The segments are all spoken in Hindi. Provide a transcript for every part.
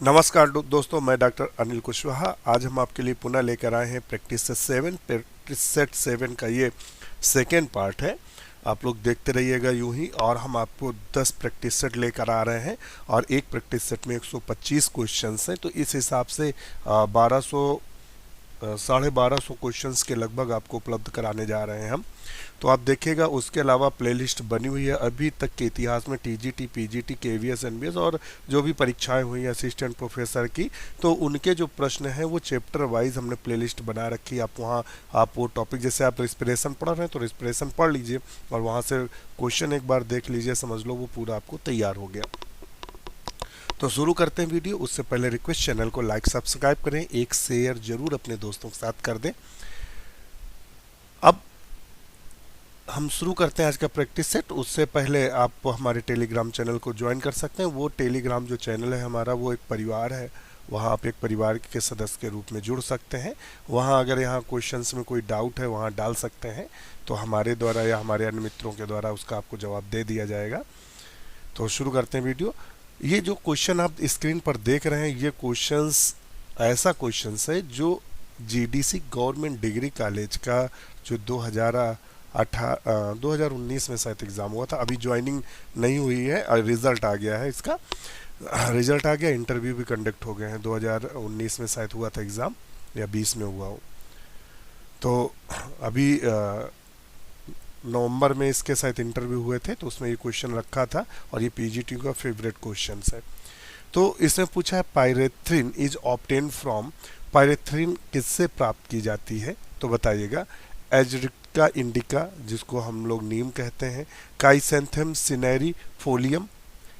नमस्कार दोस्तों, मैं डॉक्टर अनिल कुशवाहा। आज हम आपके लिए पुनः लेकर आए हैं प्रैक्टिस सेट 7 का ये सेकेंड पार्ट है। आप लोग देखते रहिएगा यूं ही। और हम आपको 10 प्रैक्टिस सेट लेकर आ रहे हैं और एक प्रैक्टिस सेट में 125 क्वेश्चंस हैं। तो इस हिसाब से 1200 क्वेश्चंस के लगभग आपको उपलब्ध कराने जा रहे हैं हम। तो आप देखिएगा, उसके अलावा प्लेलिस्ट बनी हुई है अभी तक के इतिहास में टीजीटी, पीजीटी, केवीएस, एनबीएस और जो भी परीक्षाएं हुई हैं असिस्टेंट प्रोफेसर की, तो उनके जो प्रश्न हैं वो चैप्टर वाइज हमने प्लेलिस्ट बना रखी है। आप वहाँ आप वो टॉपिक, जैसे आप रिस्पिरेशन पढ़ रहे हैं तो रिस्पिरेशन पढ़ लीजिए और वहाँ से क्वेश्चन एक बार देख लीजिए, समझ लो वो पूरा आपको तैयार हो गया। तो शुरू करते हैं वीडियो। उससे पहले रिक्वेस्ट, चैनल को लाइक सब्सक्राइब करें, एक शेयर जरूर अपने दोस्तों के साथ कर दें। अब हम शुरू करते हैं आज का प्रैक्टिस सेट। उससे पहले आप हमारे टेलीग्राम चैनल को ज्वाइन कर सकते हैं। वो टेलीग्राम जो चैनल है हमारा, वो एक परिवार है। वहाँ आप एक परिवार के सदस्य के रूप में जुड़ सकते हैं। वहाँ अगर यहाँ क्वेश्चंस में कोई डाउट है वहाँ डाल सकते हैं, तो हमारे द्वारा या हमारे अन्य मित्रों के द्वारा उसका आपको जवाब दे दिया जाएगा। तो शुरू करते हैं वीडियो। ये जो क्वेश्चन आप स्क्रीन पर देख रहे हैं, ये क्वेश्चंस ऐसा क्वेश्चंस है जो जीडीसी गवर्नमेंट डिग्री कॉलेज का जो 2019 में शायद एग्ज़ाम हुआ था। अभी ज्वाइनिंग नहीं हुई है और रिज़ल्ट आ गया है इसका। रिज़ल्ट आ गया, इंटरव्यू भी कंडक्ट हो गए हैं। 2019 में शायद हुआ था एग्ज़ाम या 20 में हुआ हो। तो अभी नवंबर में इसके साथ इंटरव्यू हुए थे, तो उसमें ये क्वेश्चन रखा था और ये पीजीटी का फेवरेट क्वेश्चन है। तो इसमें पूछा है pyrethrin is obtain from. Pyrethrin किससे प्राप्त की जाती है, तो बताइएगा। एजरिका इंडिका, जिसको हम लोग नीम कहते हैं, काइसेंथेम सिनेरी फोलियम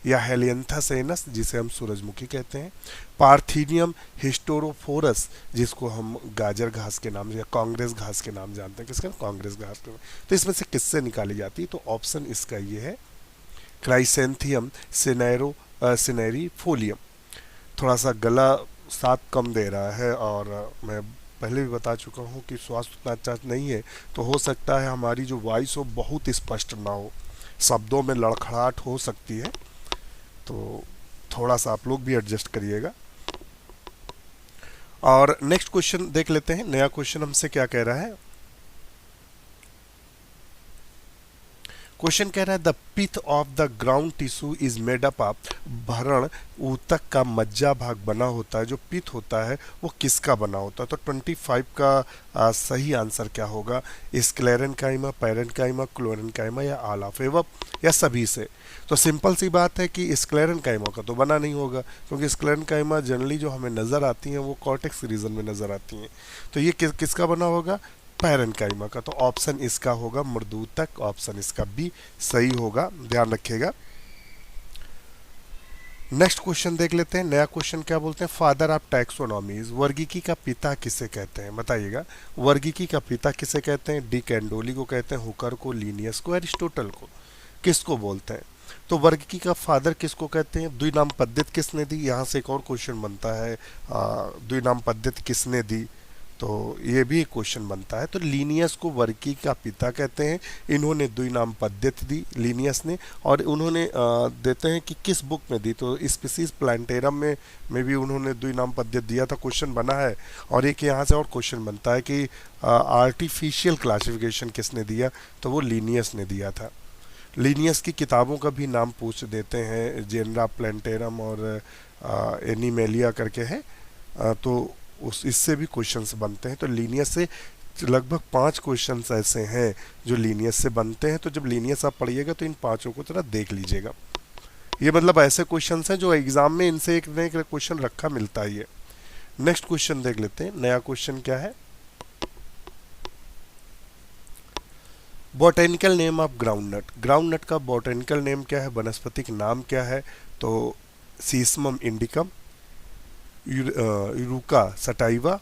या हेलियंथासेनस, जिसे हम सूरजमुखी कहते हैं, पार्थिनियम हिस्टोरोफोरस, जिसको हम गाजर घास के नाम या कांग्रेस घास के नाम जानते हैं। किसका? कांग्रेस घास के नाम। तो इसमें से किससे निकाली जाती है, तो ऑप्शन इसका ये है क्राइसेंथियम सिनेरी फोलियम। थोड़ा सा गला साथ कम दे रहा है और मैं पहले भी बता चुका हूँ कि स्वास्थ्य उतना अच्छा नहीं है, तो हो सकता है हमारी जो वॉइस हो बहुत स्पष्ट ना हो, शब्दों में लड़खड़ाहट हो सकती है। तो थोड़ा सा आप लोग भी एडजस्ट करिएगा। और नेक्स्ट क्वेश्चन देख लेते हैं। नया क्वेश्चन हमसे क्या कह रहा है। क्वेश्चन कह रहा है the pith of the ground tissue is made up of. भरण ऊतक का मज्जा भाग बना होता है, जो पिथ होता है वो किसका बना होता है। तो 25 का सही आंसर क्या होगा। स्क्लेरेनकाइमा, पैरेन्काइमा, क्लोरेनकाइमा या ऑल ऑफ एबव या सभी से। तो सिंपल सी बात है कि स्क्लेरेनकाइमा का तो बना नहीं होगा, क्योंकि स्क्लेरेनकाइमा जनरली जो हमें नज़र आती हैं वो कॉर्टेक्स रीजन में नज़र आती हैं। तो ये किसका बना होगा, पैरेन्काइमा का। तो ऑप्शन इसका होगा मृदूतक, ऑप्शन इसका बी सही होगा, ध्यान रखिएगा। नेक्स्ट क्वेश्चन देख लेते हैं। नया क्वेश्चन क्या बोलते हैं, फादर ऑफ टैक्सोनॉमीज, वर्गीकी का पिता किसे कहते हैं, बताइएगा। वर्गीकी का पिता किसे कहते हैं। डी कैंडोली को कहते हैं, हुकर को, लीनियस को, एरिस्टोटल को, किसको बोलते हैं। तो वर्गीकी का फादर किसको कहते हैं। द्विनाम पद्धति किसने दी, यहाँ से एक और क्वेश्चन बनता है, द्विनाम पद्धति किसने दी, तो ये भी एक क्वेश्चन बनता है। तो लीनियस को वर्गीकी का पिता कहते हैं। इन्होंने द्विनाम पद्धति दी लीनियस ने, और उन्होंने देते हैं कि किस बुक में दी, तो स्पीसीज प्लांटेरम में भी उन्होंने द्विनाम पद्धति दिया था, क्वेश्चन बना है। और एक यहाँ से और क्वेश्चन बनता है कि आर्टिफिशियल क्लासिफिकेशन किसने दिया, तो वो लीनियस ने दिया था। लीनियस की किताबों का भी नाम पूछ देते हैं, जेनरा प्लांटेरम और एनिमेलिया करके है। तो इससे भी क्वेश्चंस बनते हैं। तो लीनियस से लगभग 5 क्वेश्चंस ऐसे हैं जो लीनियस से बनते हैं। तो जब लीनियस आप पढ़िएगा तो इन 5 को जरा देख लीजिएगा। ये मतलब ऐसे क्वेश्चंस हैं जो एग्जाम में इनसे एक नए क्वेश्चन रखा मिलता ही है। नेक्स्ट क्वेश्चन देख लेते हैं। नया क्वेश्चन क्या है, botanical name of groundnut. Groundnut का बॉटेनिकल नेम क्या है, वनस्पतिक नाम क्या है। तो सीसमम इंडिकम, यूरुका सटाइवा,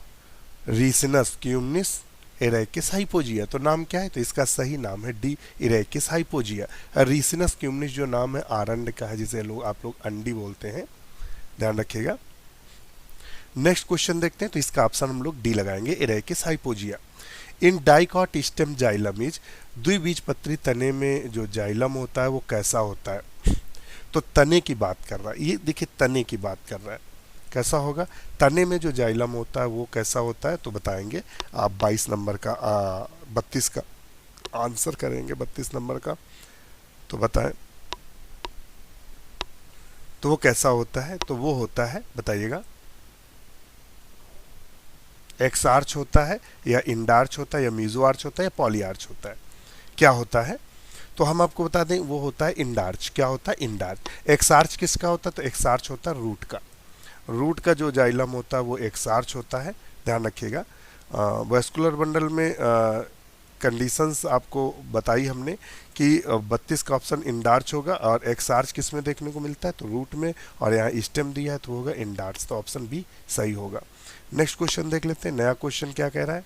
रीसिनस क्यूमनिस, इरेकिस हाइपोजिया। तो नाम क्या है, तो इसका सही नाम है डी, इरेकिस हाइपोजिया। रीसिनस क्यूमनिस जो नाम है आरंड का है, जिसे आप लोग अंडी बोलते हैं, ध्यान रखिएगा। नेक्स्ट क्वेश्चन देखते हैं। तो इसका ऑप्शन हम लोग डी लगाएंगे, इरेकिस हाइपोजिया। In dicot stem xylem is, द्विबीजपत्री तने में जो जाइलम होता है वो कैसा होता है। तो तने की बात कर रहा है, ये देखिए तने की बात कर रहा है। कैसा होगा? तने में जो जाइलम होता है वो कैसा होता है, तो बताएंगे आप 22 नंबर का 32 का आंसर करेंगे, 32 नंबर का। तो बताएं तो वो कैसा होता है? तो वो होता है, बताइएगा, एक्स आर्च होता है या इंडार्च होता है या मीजो आर्च होता है या पॉली आर्च होता है? क्या होता है? तो हम आपको बता दें वो होता है इंडार्च। क्या होता है? इंडार्च। एक्स आर्च किसका होता है? तो एक्स आर्च होता है रूट का। रूट का जो जाइलम होता है वो एक्स आर्च होता है, ध्यान रखिएगा। वेस्कुलर बंडल में कंडीशंस आपको बताई हमने कि 32 का ऑप्शन इंडार्च होगा, और एक्स आर्च किस में देखने को मिलता है? तो रूट में, और यहाँ स्टेम दिया है तो होगा इंडार्च, तो ऑप्शन बी सही होगा। नेक्स्ट क्वेश्चन देख लेते हैं, नया क्वेश्चन क्या कह रहा है।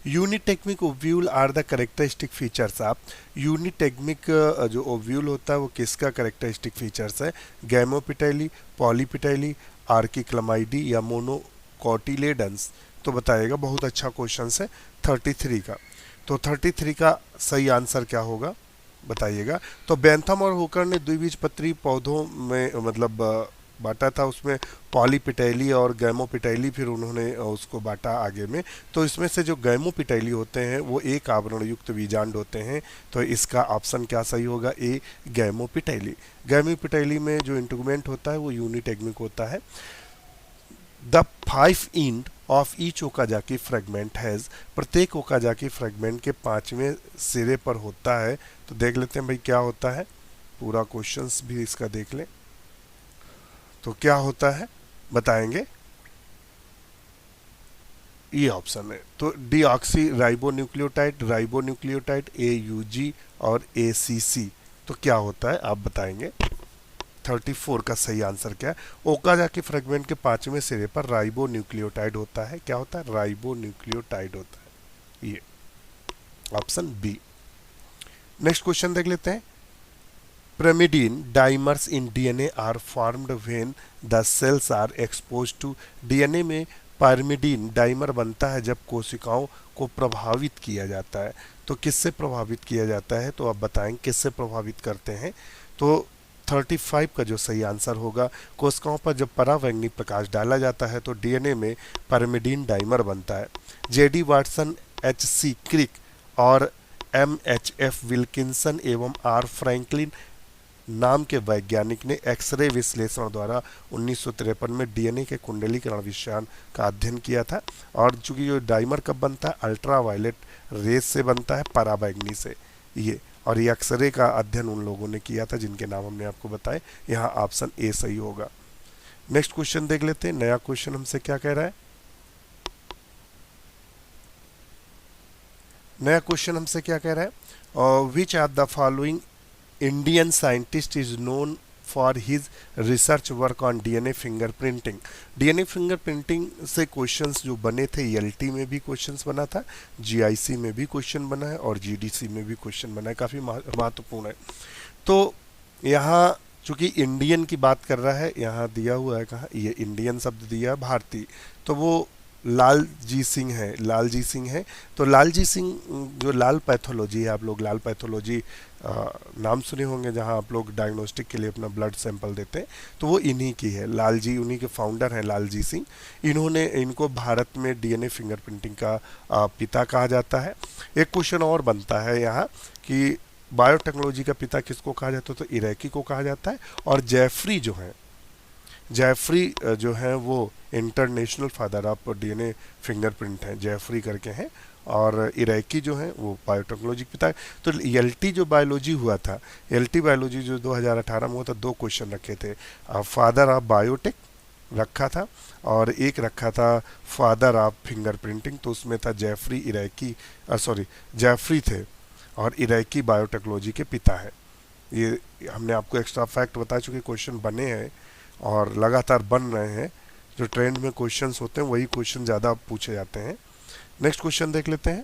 Unitegmic ovule are the characteristic features of. Unitegmic जो ओव्यूल होता है वो किसका करेक्टरिस्टिक फीचर्स है? गैमोपिटैली, पॉलीपिटैली, आर्किक्लमाइडी या मोनोकोटिलेडन्स? तो बताइएगा, बहुत अच्छा क्वेश्चन है 33 का। तो 33 का सही आंसर क्या होगा, बताइएगा। तो बेंथम और हुकर ने द्विबीजपत्री पौधों में मतलब बांटा था, उसमें पॉलीपिटैली और गैमोपिटैली, फिर उन्होंने उसको बांटा आगे में। तो इसमें से जो गैमोपिटैली होते हैं वो एक आवरण युक्त बीजांड होते हैं, तो इसका ऑप्शन क्या सही होगा? ए, गैमोपिटैली। गैमोपिटैली में जो इंटुगमेंट होता है वो यूनिटेग्मिक होता है। The 5 end of each Okazaki fragment has, प्रत्येक ओकाजाकी फ्रेगमेंट के 5वें सिरे पर होता है। तो देख लेते हैं भाई क्या होता है, पूरा क्वेश्चंस भी इसका देख लें। तो क्या होता है बताएंगे, ये ऑप्शन है। तो डीऑक्सी राइबोन्यूक्लियोटाइड, राइबोन्यूक्लियोटाइड, AUG और ACC। तो क्या होता है आप बताएंगे। 34 का सही आंसर क्या है? ओकाजाकी फ्रेगमेंट के 5वें सिरे पर राइबोन्यूक्लियोटाइड होता है। क्या होता है? राइबोन्यूक्लियोटाइड होता है, ये ऑप्शन बी। नेक्स्ट क्वेश्चन देख लेते हैं। Pyrimidine dimers in DNA are formed when the cells are exposed to। DNA में पायरिमिडीन डाइमर बनता है जब कोशिकाओं को प्रभावित किया जाता है। तो किससे प्रभावित किया जाता है? तो आप बताएं किससे प्रभावित करते हैं। तो 35 का जो सही आंसर होगा, कोशिकाओं पर जब परावैंगनी प्रकाश डाला जाता है तो DNA में पायरिमिडीन डाइमर बनता है। JD वाटसन, HC क्रिक और MHF विल्किंसन एवं R फ्रैंकलिन नाम के वैज्ञानिक ने एक्सरे विश्लेषण द्वारा 1953 में डीएनए के कुंडलीकरण विषयान का अध्ययन किया था। और चूंकि ये डाइमर कब बनता है? अल्ट्रावायलेट रेस से बनता है, पराबैंगनी से ये। और ये एक्सरे का अध्ययन उन लोगों ने किया था जिनके नाम हमने आपको बताए। यहाँ ऑप्शन ए सही होगा। नेक्स्ट क्वेश्चन देख लेते हैं, नया क्वेश्चन हमसे क्या कह रहा है। नया क्वेश्चन हमसे क्या कह रहा है, which are the following Indian scientist is known for his research work on DNA fingerprinting. DNA fingerprinting से क्वेश्चंस जो बने थे, एलटी में भी क्वेश्चंस बना था, जीआईसी में भी क्वेश्चन बना है और जीडीसी में भी क्वेश्चन बना है, काफ़ी महत्वपूर्ण है। तो यहाँ चूंकि इंडियन की बात कर रहा है, यहाँ दिया हुआ है कहाँ, ये इंडियन शब्द दिया है भारतीय, तो वो लाल जी सिंह है, लाल जी सिंह है। तो लाल जी सिंह जो लाल पैथोलॉजी है, आप लोग लाल पैथोलॉजी नाम सुने होंगे, जहां आप लोग डायग्नोस्टिक के लिए अपना ब्लड सैंपल देते हैं, तो वो इन्हीं की है, लाल जी, उन्हीं के फाउंडर हैं लाल जी सिंह। इन्होंने इनको भारत में डीएनए फिंगरप्रिंटिंग का पिता कहा जाता है। एक क्वेश्चन और बनता है यहाँ कि बायोटेक्नोलॉजी का पिता किसको कहा जाता है? तो इरैकी को कहा जाता है। और जेफरी जो है, जेफरी जो है वो international father of DNA fingerprint हैं, जेफरी करके हैं। और इरैकी जो है वो बायोटेक्नोलॉजी पिता है। तो एलटी जो बायोलॉजी हुआ था, एलटी बायोलॉजी जो 2018 में हुआ था, 2 क्वेश्चन रखे थे, फादर ऑफ बायोटेक रखा था और एक रखा था फादर ऑफ फिंगरप्रिंटिंग। तो उसमें था जेफरी इरैकी, सॉरी जेफरी थे और इरैकी बायोटेक्नोलॉजी के पिता है। ये हमने आपको एक्स्ट्रा फैक्ट बता चुके, क्वेश्चन बने हैं और लगातार बन रहे हैं। जो ट्रेंड में क्वेश्चंस होते हैं वही क्वेश्चन ज़्यादा पूछे जाते हैं। नेक्स्ट क्वेश्चन देख लेते हैं।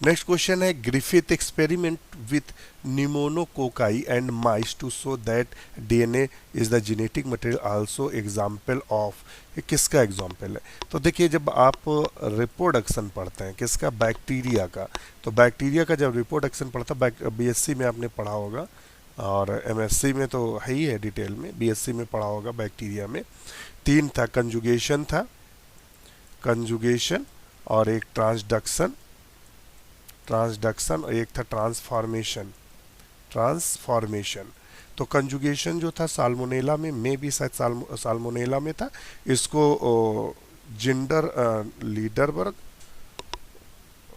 नेक्स्ट क्वेश्चन है Griffith experiment with pneumococci and mice to show that DNA is the genetic material also example of. ये किसका एग्जाम्पल है? तो देखिए, जब आप रिप्रोडक्शन पढ़ते हैं किसका, बैक्टीरिया का, तो बैक्टीरिया का जब रिप्रोडक्शन पढ़ता है, बीएससी में आपने पढ़ा होगा और एमएससी में तो है ही है डिटेल में, बीएससी में पढ़ा होगा। बैक्टीरिया में तीन था, कंजुगेशन और एक ट्रांसडक्शन और एक था ट्रांसफॉर्मेशन। तो कंजुगेशन जो था साल्मोनेला में भी शायद साल्मोनेला में था। इसको जिंडर लीडरबर्ग,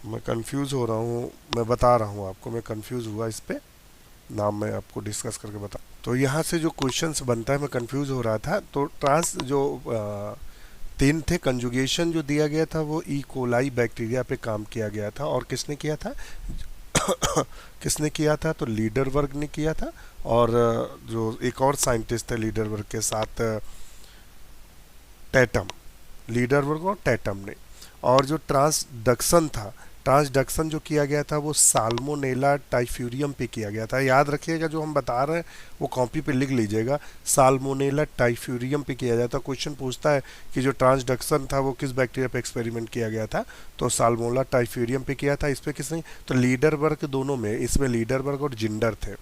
मैं कंफ्यूज हो रहा हूँ, मैं बता रहा हूँ आपको, मैं कंफ्यूज हुआ इस पे, नाम मैं आपको डिस्कस करके बता। तो यहाँ से जो क्वेश्चंस बनता है, मैं कंफ्यूज हो रहा था। तो तीन थे। कंजुगेशन जो दिया गया था वो ई कोलाई बैक्टीरिया पे काम किया गया था, और किसने किया था किसने किया था? तो लीडरबर्ग ने किया था, और जो एक और साइंटिस्ट थे लीडरबर्ग के साथ, टैटम, लीडरबर्ग और टैटम ने। और जो ट्रांसडक्शन जो किया गया था वो साल्मोनेला टाइफ्यूरियम पे किया गया था। याद रखिएगा, जो हम बता रहे हैं वो कॉपी पे लिख लीजिएगा, साल्मोनेला टाइफ्यूरियम पे किया जाता है। क्वेश्चन पूछता है कि जो ट्रांसडक्शन था वो किस बैक्टीरिया पे एक्सपेरिमेंट किया गया था, तो साल्मोनेला टाइफ्यूरियम पे किया था। इस पे किसने? तो लीडरबर्ग, दोनों में, इसमें लीडरबर्ग और जिंडर थे।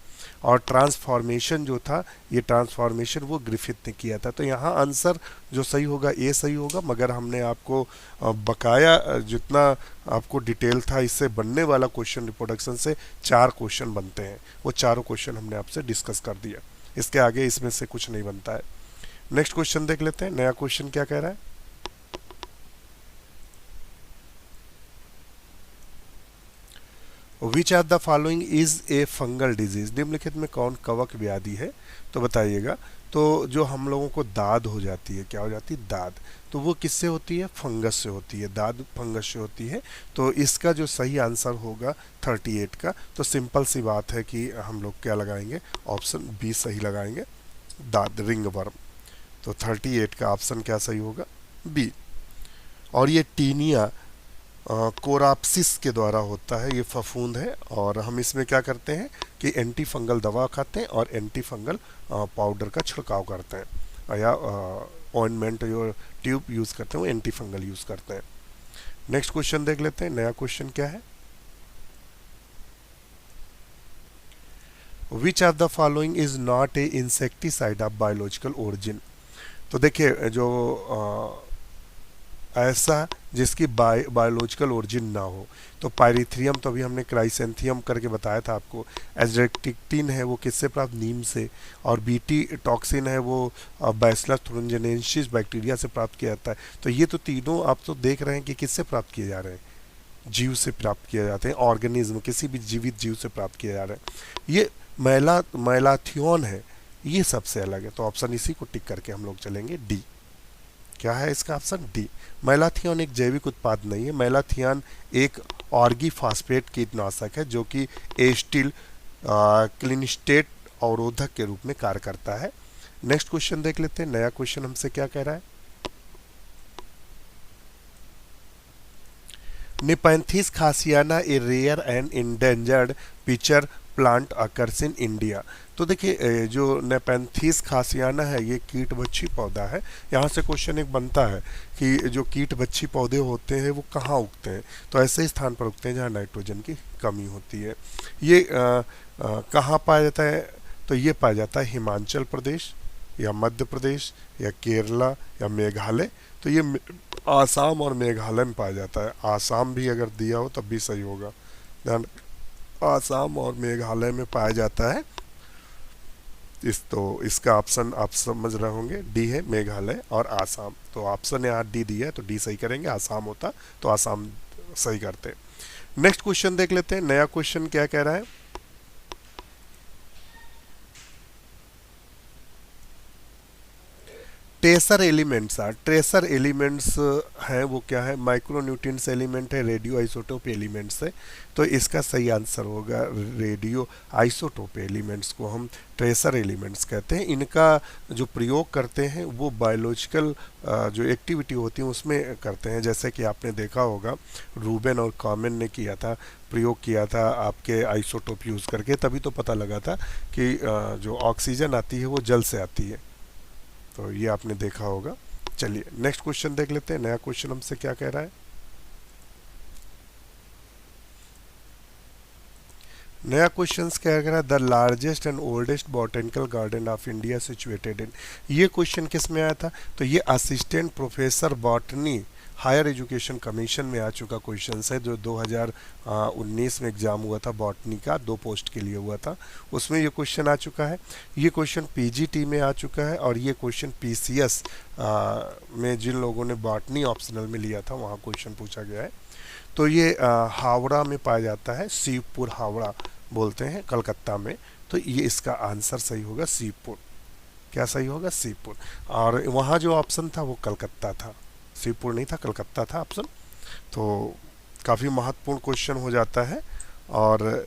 और ट्रांसफॉर्मेशन जो था, ये ट्रांसफॉर्मेशन वो ग्रिफिथ ने किया था। तो यहाँ आंसर जो सही होगा ए सही होगा, मगर हमने आपको बकाया जितना आपको डिटेल था इससे बनने वाला क्वेश्चन रिप्रोडक्शन से 4 क्वेश्चन बनते हैं, वो चारों क्वेश्चन हमने आपसे डिस्कस कर दिया। इसके आगे इसमें से कुछ नहीं बनता है। नेक्स्ट क्वेश्चन देख लेते हैं, नया क्वेश्चन क्या कह रहा है। Which are the following is a fungal disease, निम्नलिखित में कौन कवक व्याधि है? तो बताइएगा। तो जो हम लोगों को दाद हो जाती है, क्या हो जाती है? दाद। तो वो किससे होती है? फंगस से होती है, दाद फंगस से होती है। तो इसका जो सही आंसर होगा 38 का। तो सिंपल सी बात है कि हम लोग क्या लगाएंगे? ऑप्शन बी सही लगाएंगे, दाद, रिंग वर्म। तो 38 का ऑप्शन क्या सही होगा? बी। और ये टीनिया कोराप्सिस के द्वारा होता है, ये फफूंद है। और हम इसमें क्या करते हैं कि एंटी फंगल दवा खाते हैं और एंटी फंगल पाउडर का छिड़काव करते हैं, या ऑइंटमेंट जो ट्यूब यूज़ करते हैं वो एंटी फंगल यूज़ करते हैं। नेक्स्ट क्वेश्चन देख लेते हैं, नया क्वेश्चन क्या है। Which of the following is not a insecticide of biological origin. तो देखिए, जो ऐसा जिसकी बायोलॉजिकल ओरिजिन ना हो, तो पायरीथ्रियम, तो अभी हमने क्राइसेंथियम करके बताया था आपको। एजरेक्टिक्टिन है वो किससे प्राप्त? नीम से। और बीटी टॉक्सिन है वो बैसिलस थुरिंजिनेसिस बैक्टीरिया से प्राप्त किया जाता है। तो ये तो तीनों आप तो देख रहे हैं कि किससे प्राप्त किए जा रहे हैं? जीव से प्राप्त किए जाते हैं, ऑर्गेनिज्म, किसी भी जीवित जीव से प्राप्त किए जा रहे हैं। ये मैलाथियोन है, ये सबसे अलग है। तो ऑप्शन इसी को टिक करके हम लोग चलेंगे, डी। क्या है इसका ऑप्शन? डी। मैलाथियन एक जैविक उत्पाद नहीं है। मैलाथियन एक ऑर्गीफॉस्फेट कीटनाशक है जो कि एस्टिल क्लिनिस्टेट अवरोधक के रूप में कार्य करता है। नेक्स्ट क्वेश्चन देख लेते हैं, नया क्वेश्चन हमसे क्या कह रहा है। Nepenthes khasiana a rare and endangered pitcher plant occurs in India. तो देखिए, जो नेपेंथीस खासियाना है ये कीटभक्षी पौधा है। यहाँ से क्वेश्चन एक बनता है कि जो कीटभक्षी पौधे होते हैं वो कहाँ उगते हैं? तो ऐसे स्थान पर उगते हैं जहाँ नाइट्रोजन की कमी होती है। ये कहाँ पाया जाता है? तो ये पाया जाता है हिमाचल प्रदेश या मध्य प्रदेश या केरला या मेघालय। तो ये आसाम और मेघालय में पाया जाता है। आसाम भी अगर दिया हो तब भी सही होगा, ध्यान, आसाम और मेघालय में पाया जाता है। तो इसका ऑप्शन आप समझ रहे होंगे, डी है, मेघालय और आसाम। तो ऑप्शन यहाँ डी दिया है तो डी सही करेंगे। आसाम होता तो आसाम सही करते। नेक्स्ट क्वेश्चन देख लेते हैं, नया क्वेश्चन क्या कह रहा है। ट्रेसर एलिमेंट्स हैं वो क्या है, माइक्रोन्यूट्रिएंट्स एलिमेंट है, रेडियो आइसोटोप एलिमेंट्स है। तो इसका सही आंसर होगा रेडियो आइसोटोप एलिमेंट्स को हम ट्रेसर एलिमेंट्स कहते हैं। इनका जो प्रयोग करते हैं वो बायोलॉजिकल जो एक्टिविटी होती है उसमें करते हैं। जैसे कि आपने देखा होगा रूबेन और कॉमन ने किया था, प्रयोग किया था आपके आइसोटोप यूज़ करके, तभी तो पता लगा था कि जो ऑक्सीजन आती है वो जल से आती है। तो ये आपने देखा होगा। चलिए नेक्स्ट क्वेश्चन देख लेते हैं, नया क्वेश्चन हमसे क्या कह रहा है। नया क्वेश्चन क्या कह रहा है, the largest and oldest botanical garden of India situated in. ये क्वेश्चन किस में आया था, तो ये assistant professor botany higher education commission में आ चुका क्वेश्चन है, जो 2019 में एग्जाम हुआ था बॉटनी का, 2 पोस्ट के लिए हुआ था, उसमें ये क्वेश्चन आ चुका है। ये क्वेश्चन पीजीटी में आ चुका है, और ये क्वेश्चन पीसीएस में जिन लोगों ने बॉटनी ऑप्शनल में लिया था वहाँ क्वेश्चन पूछा गया है। तो ये हावड़ा में पाया जाता है, शिवपुर हावड़ा बोलते हैं कलकत्ता में। तो ये इसका आंसर सही होगा शिवपुर। क्या सही होगा, शिवपुर। और वहाँ जो ऑप्शन था वो कलकत्ता था, शिवपुर नहीं था, कलकत्ता था ऑप्शन। तो काफ़ी महत्वपूर्ण क्वेश्चन हो जाता है। और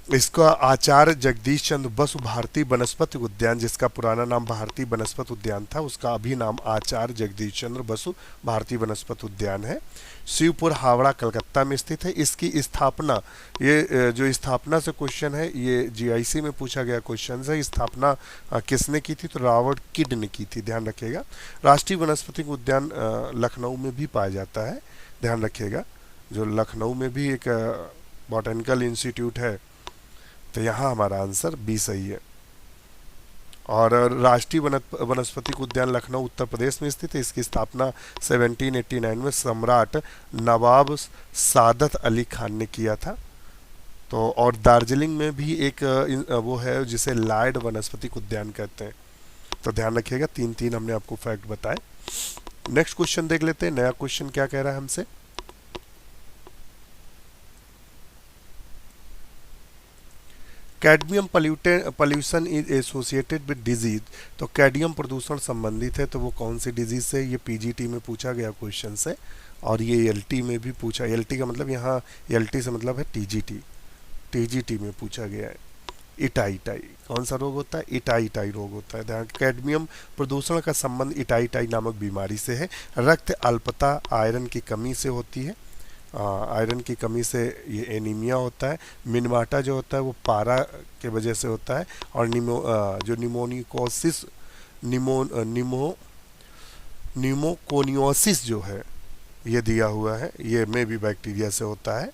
इसका आचार्य जगदीश चंद्र बसु भारतीय वनस्पति उद्यान, जिसका पुराना नाम भारतीय वनस्पति उद्यान था, उसका अभी नाम आचार्य जगदीश चंद्र बसु भारतीय वनस्पति उद्यान है। शिवपुर हावड़ा कलकत्ता में स्थित है। इसकी स्थापना, ये जो स्थापना से क्वेश्चन है ये जीआईसी में पूछा गया क्वेश्चन है। स्थापना किसने की थी, तो रॉबर्ट किड ने की थी, ध्यान रखिएगा। राष्ट्रीय वनस्पति उद्यान लखनऊ में भी पाया जाता है, ध्यान रखिएगा। जो लखनऊ में भी एक बॉटेनिकल इंस्टीट्यूट है, तो यहाँ हमारा आंसर बी सही है। और राष्ट्रीय वनस्पति उद्यान लखनऊ उत्तर प्रदेश में स्थित है। इसकी स्थापना 1789 में सम्राट नवाब सादत अली खान ने किया था। तो और दार्जिलिंग में भी एक वो है जिसे लायड वनस्पति उद्यान कहते हैं। तो ध्यान रखिएगा, 3 हमने आपको फैक्ट बताए। नेक्स्ट क्वेश्चन देख लेते हैं, नया क्वेश्चन क्या कह रहा है हमसे। Cadmium pollution is associated with disease. तो कैडमियम प्रदूषण संबंधित है, तो वो कौन सी डिजीज से, ये पीजीटी में पूछा गया क्वेश्चन है। और ये एलटी में भी पूछा, एलटी का मतलब यहाँ एलटी से मतलब है टीजीटी, टीजीटी में पूछा गया है। इटाई कौन सा रोग होता है, इटाई रोग होता है। ध्यान, कैडमियम प्रदूषण का संबंध इटाई नामक बीमारी से है। रक्त अल्पता आयरन की कमी से होती है, आयरन की कमी से ये एनीमिया होता है। मिनमाटा जो होता है वो पारा के वजह से होता है। और जो निमोनिकोसिस निमोकोनियोसिस जो है ये दिया हुआ है, ये में भी बैक्टीरिया से होता है।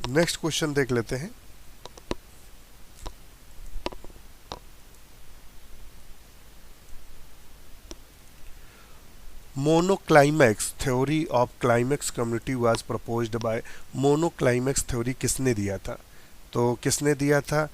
नेक्स्ट क्वेश्चन देख लेते हैं। Monoclimax theory of climax community was proposed by. Monoclimax theory किसने दिया था, तो किसने दिया था,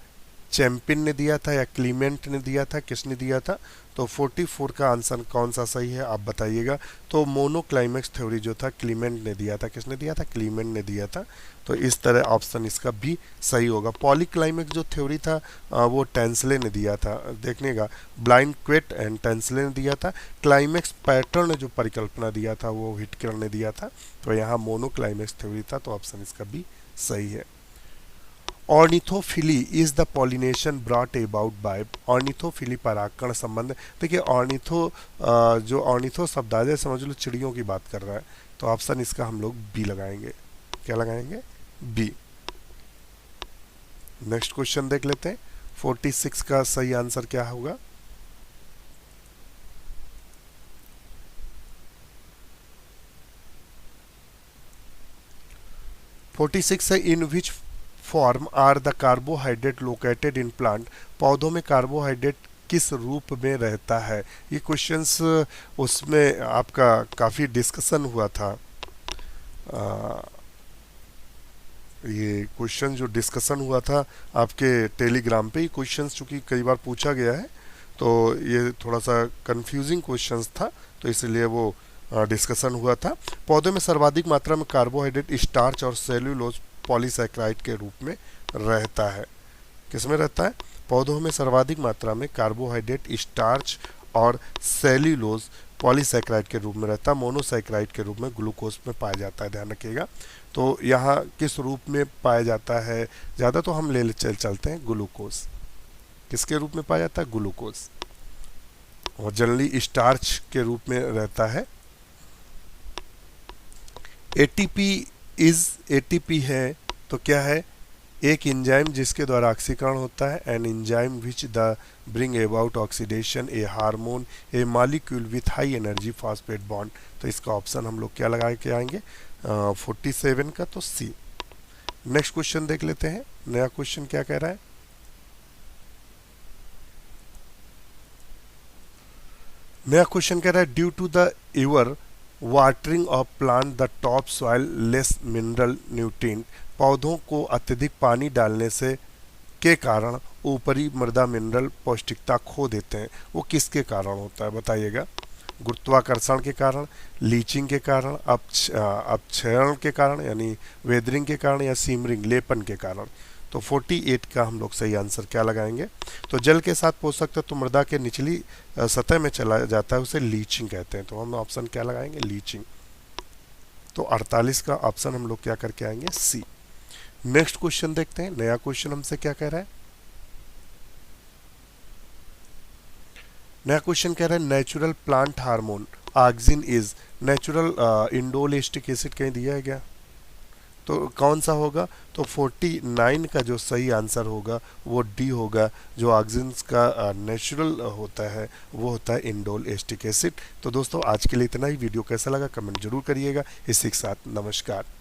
चैंपियन ने दिया था या क्लीमेंट ने दिया था, किसने दिया था। तो 44 का आंसर कौन सा सही है आप बताइएगा। तो मोनोक्लाइमैक्स थ्योरी जो था क्लीमेंट ने दिया था, किसने दिया था, क्लीमेंट ने दिया था। तो इस तरह ऑप्शन इसका भी सही होगा। पॉलीक्लाइमैक्स जो थ्योरी था वो टेंसले ने दिया था, देखने का, ब्लाइंड क्वेट एंड टेंसले ने दिया था। क्लाइमैक्स पैटर्न जो परिकल्पना दिया था वो हिटकर ने दिया था। तो यहाँ मोनोक्लाइमैक्स थ्योरी था, तो ऑप्शन इसका भी सही है। Ornithophily is the pollination brought about by. Ornithophily परागकण संबंध। देखिए जो ऑर्निथो शब्द आ जाए समझ लो चिड़ियों की बात कर रहा है। तो ऑप्शन इसका हम लोग बी लगाएंगे। क्या लगाएंगे, बी। नेक्स्ट क्वेश्चन देख लेते हैं। 46 का सही आंसर क्या होगा। है in which form are the carbohydrate located in plant. पौधों में कार्बोहाइड्रेट किस रूप में रहता है। ये क्वेश्चंस उसमें आपका काफ़ी डिस्कशन हुआ था। ये क्वेश्चन जो डिस्कशन हुआ था आपके टेलीग्राम पे, ये क्वेश्चंस चूँकि कई बार पूछा गया है तो ये थोड़ा सा कंफ्यूजिंग क्वेश्चंस था, तो इसलिए वो डिस्कशन हुआ था। पौधों में सर्वाधिक मात्रा में कार्बोहाइड्रेट स्टार्च और सेल्यूलोज पॉलीसैकेराइड के रूप में रहता है। किसमें रहता है? पौधों में सर्वाधिक मात्रा में कार्बोहाइड्रेट, स्टार्च और सेल्यूलोज पॉलीसैकेराइड के रूप में रहता है, मोनोसैकेराइड के रूप में ग्लूकोज में पाया जाता है, ध्यान रखिएगा। तो यहाँ किस रूप में पाया जाता है ज़्यादा, तो हम चलते हैं ग्लूकोज। किसके रूप में पाया जाता है? ग्लूकोज। और जनरली स्टार्च के रूप में रहता है। एटीपी है तो क्या है? एक एंजाइम जिसके द्वारा ऑक्सीकरण होता है। An enzyme which the bring about oxidation A hormone A molecule with high energy phosphate bond. तो इसका ऑप्शन हम लोग क्या लगा के आएंगे? 47 का, तो सी। नेक्स्ट क्वेश्चन देख लेते हैं। नया क्वेश्चन क्या कह रहा है? नया क्वेश्चन कह रहा है due to the ever watering of plant the top soil less mineral nutrient. पौधों को अत्यधिक पानी डालने से के कारण ऊपरी मृदा मिनरल पौष्टिकता खो देते हैं। वो किसके कारण होता है बताइएगा? गुरुत्वाकर्षण के कारण, लीचिंग के कारण, अपक्षरण के कारण यानी वेदरिंग के कारण, या सीमरिंग लेपन के कारण। तो 48 का हम लोग सही आंसर क्या लगाएंगे? तो जल के साथ पोषक तत्व तो मृदा के निचली सतह में चला जाता है, उसे लीचिंग कहते हैं। तो हम ऑप्शन क्या लगाएंगे? लीचिंग। तो 48 का ऑप्शन हम लोग क्या करके आएंगे? सी। नेक्स्ट क्वेश्चन देखते हैं। नया क्वेश्चन हमसे क्या कह रहा है? नया क्वेश्चन कह रहा है natural plant hormone auxin is natural indole acetic acid, कहीं दिया है क्या? तो कौन सा होगा? तो 49 का जो सही आंसर होगा वो डी होगा। जो ऑक्सिन का नेचुरल होता है वो होता है इंडोल एस्टिक एसिड। तो दोस्तों आज के लिए इतना ही। वीडियो कैसा लगा कमेंट जरूर करिएगा। इसी के साथ नमस्कार।